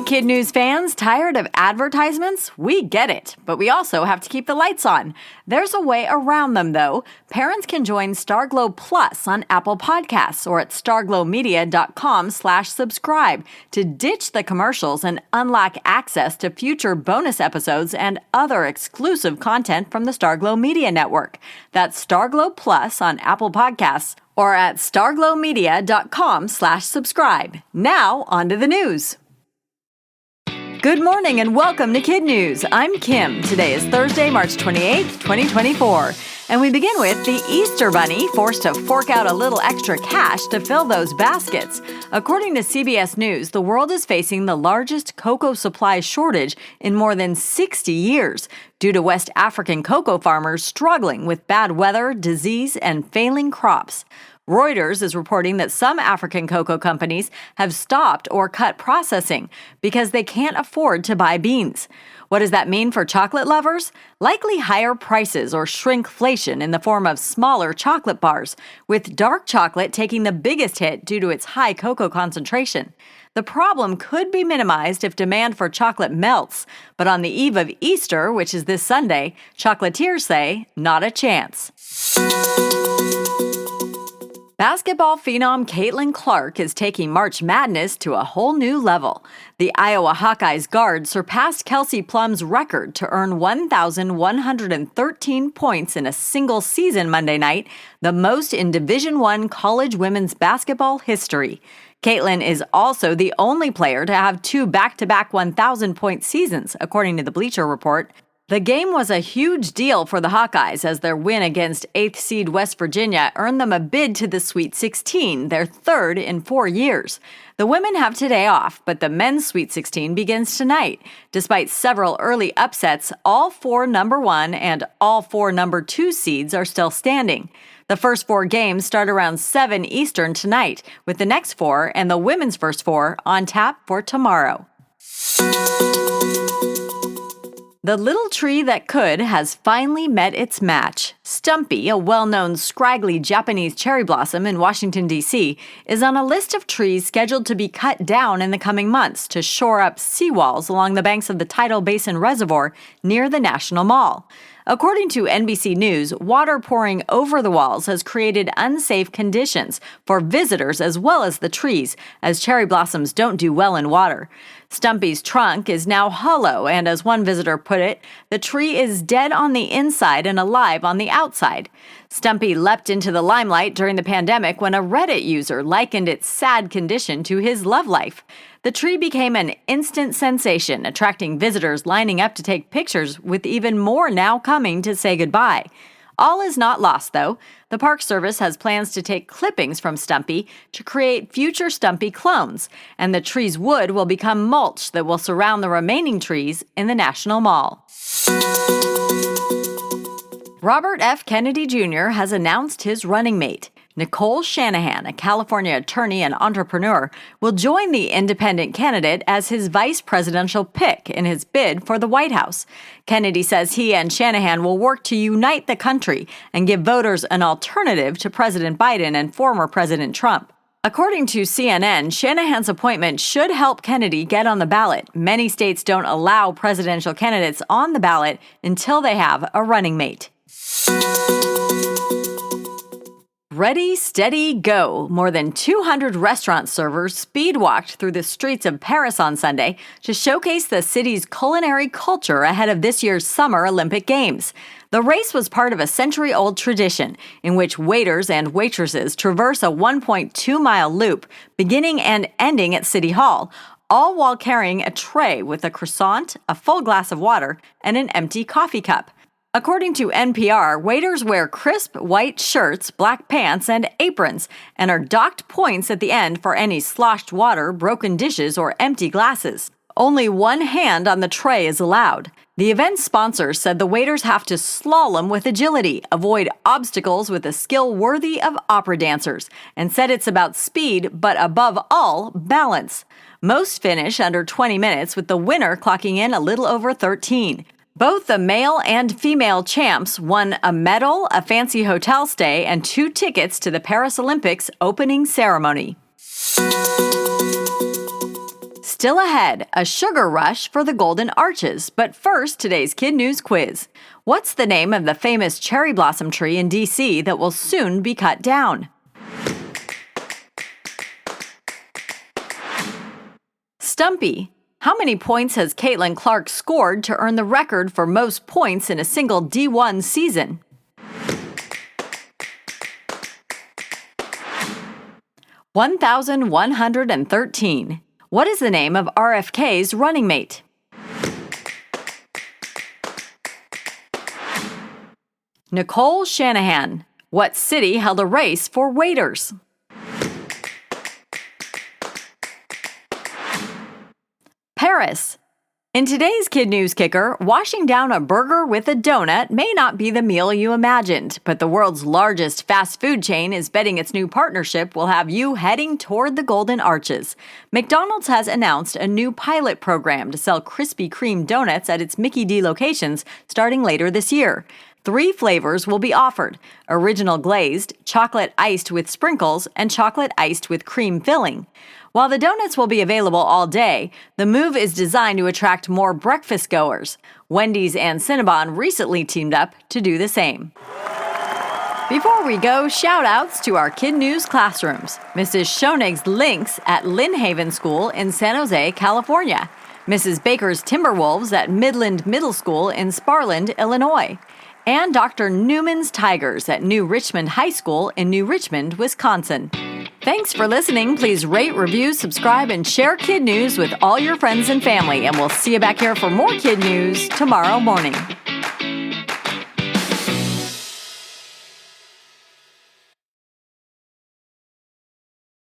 KidNuz fans, tired of advertisements? We get it, but we also have to keep the lights on. There's a way around them, though. Parents can join Starglow Plus on Apple Podcasts or at starglowmedia.com/subscribe to ditch the commercials and unlock access to future bonus episodes and other exclusive content from the Starglow Media Network. That's Starglow Plus on Apple Podcasts or at starglowmedia.com/subscribe. Now, on to the news. Good morning and welcome to KidNuz. I'm Kim. Today is Thursday, March 28th, 2024. And we begin with the Easter Bunny forced to fork out a little extra cash to fill those baskets. According to CBS News, the world is facing the largest cocoa supply shortage in more than 60 years due to West African cocoa farmers struggling with bad weather, disease, and failing crops. Reuters is reporting that some African cocoa companies have stopped or cut processing because they can't afford to buy beans. What does that mean for chocolate lovers? Likely higher prices or shrinkflation in the form of smaller chocolate bars, with dark chocolate taking the biggest hit due to its high cocoa concentration. The problem could be minimized if demand for chocolate melts, but on the eve of Easter, which is this Sunday, chocolatiers say, not a chance. Basketball phenom Caitlin Clark is taking March Madness to a whole new level. The Iowa Hawkeyes guard surpassed Kelsey Plum's record to earn 1,113 points in a single season Monday night, the most in Division I college women's basketball history. Caitlin is also the only player to have two back-to-back 1,000-point seasons, according to the Bleacher Report. The game was a huge deal for the Hawkeyes as their win against 8th seed West Virginia earned them a bid to the Sweet 16, their third in 4 years. The women have today off, but the men's Sweet 16 begins tonight. Despite several early upsets, all 4 number 1 and all 4 number 2 seeds are still standing. The first 4 games start around 7 Eastern tonight, with the next 4 and the women's first 4 on tap for tomorrow. The little tree that could has finally met its match. Stumpy, a well-known scraggly Japanese cherry blossom in Washington, D.C., is on a list of trees scheduled to be cut down in the coming months to shore up seawalls along the banks of the Tidal Basin Reservoir near the National Mall. According to NBC News, water pouring over the walls has created unsafe conditions for visitors as well as the trees, as cherry blossoms don't do well in water. Stumpy's trunk is now hollow, and as one visitor put it, the tree is dead on the inside and alive on the outside. Stumpy leapt into the limelight during the pandemic when a Reddit user likened its sad condition to his love life. The tree became an instant sensation, attracting visitors lining up to take pictures, with even more now coming to say goodbye. All is not lost, though. The Park Service has plans to take clippings from Stumpy to create future Stumpy clones, and the tree's wood will become mulch that will surround the remaining trees in the National Mall. Robert F. Kennedy Jr. has announced his running mate. Nicole Shanahan, a California attorney and entrepreneur, will join the independent candidate as his vice presidential pick in his bid for the White House. Kennedy says he and Shanahan will work to unite the country and give voters an alternative to President Biden and former President Trump. According to CNN, Shanahan's appointment should help Kennedy get on the ballot. Many states don't allow presidential candidates on the ballot until they have a running mate. Ready, steady, go. More than 200 restaurant servers speed-walked through the streets of Paris on Sunday to showcase the city's culinary culture ahead of this year's Summer Olympic Games. The race was part of a century-old tradition in which waiters and waitresses traverse a 1.2-mile loop, beginning and ending at City Hall, all while carrying a tray with a croissant, a full glass of water, and an empty coffee cup. According to NPR, waiters wear crisp white shirts, black pants, and aprons, and are docked points at the end for any sloshed water, broken dishes, or empty glasses. Only one hand on the tray is allowed. The event sponsors said the waiters have to slalom with agility, avoid obstacles with a skill worthy of opera dancers, and said it's about speed, but above all, balance. Most finish under 20 minutes, with the winner clocking in a little over 13. Both the male and female champs won a medal, a fancy hotel stay, and 2 tickets to the Paris Olympics opening ceremony. Still ahead, a sugar rush for the Golden Arches. But first, today's KidNuz quiz. What's the name of the famous cherry blossom tree in D.C. that will soon be cut down? Stumpy. How many points has Caitlin Clark scored to earn the record for most points in a single D1 season? (1,113). What is the name of RFK's running mate? Nicole Shanahan. What city held a race for waiters? Paris. In today's KidNuz Kicker, washing down a burger with a donut may not be the meal you imagined, but the world's largest fast food chain is betting its new partnership will have you heading toward the Golden Arches. McDonald's has announced a new pilot program to sell Krispy Kreme donuts at its Mickey D locations starting later this year. 3 flavors will be offered: original glazed, chocolate iced with sprinkles, and chocolate iced with cream filling. While the donuts will be available all day, the move is designed to attract more breakfast goers. Wendy's and Cinnabon recently teamed up to do the same. Before we go, shout-outs to our KidNuz classrooms. Mrs. Schoenig's Lynx at Lynn Haven School in San Jose, California. Mrs. Baker's Timberwolves at Midland Middle School in Sparland, Illinois. And Dr. Newman's Tigers at New Richmond High School in New Richmond, Wisconsin. Thanks for listening. Please rate, review, subscribe, and share KidNuz with all your friends and family. And we'll see you back here for more KidNuz tomorrow morning.